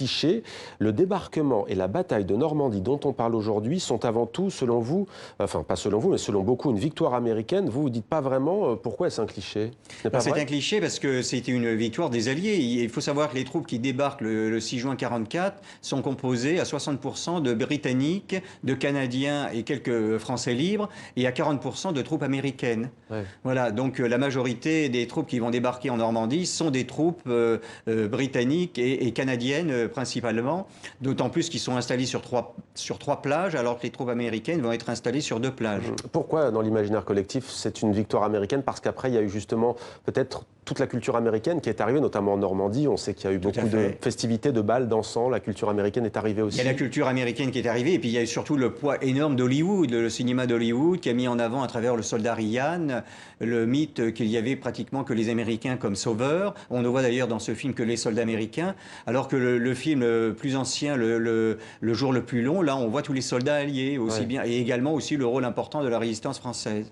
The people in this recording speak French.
cliché. Le débarquement et la bataille de Normandie dont on parle aujourd'hui sont avant tout, selon vous, enfin pas selon vous, mais selon beaucoup, une victoire américaine. Vous ne dites pas vraiment pourquoi est-ce un cliché. Ce n'est pas C'est vrai? un cliché parce que c'était une victoire des Alliés. Il faut savoir que les troupes qui débarquent le 6 juin 44 sont composées à 60% de Britanniques, de Canadiens et quelques Français libres, et à 40% de troupes américaines. Ouais. Voilà, donc la majorité des troupes qui vont débarquer en Normandie sont des troupes britanniques et canadiennes principalement, d'autant plus qu'ils sont installés sur trois plages, alors que les troupes américaines vont être installées sur deux plages. Pourquoi, dans l'imaginaire collectif, c'est une victoire américaine? Parce qu'après, il y a eu justement peut-être toute la culture américaine qui est arrivée, notamment en Normandie. On sait qu'il y a eu Tout à beaucoup de fait. festivités, de balles, d'encens. La culture américaine est arrivée Il y a aussi. la culture américaine qui est arrivée, et puis il y a surtout le poids énorme d'Hollywood, le cinéma d'Hollywood, qui a mis en avant à travers le soldat Ryan le mythe qu'il y avait pratiquement que les Américains comme sauveurs. On ne voit d'ailleurs dans ce film que les soldats américains, alors que le film plus ancien, le jour le plus long, là on voit tous les soldats alliés aussi Ouais. bien, et également aussi le rôle important de la résistance française.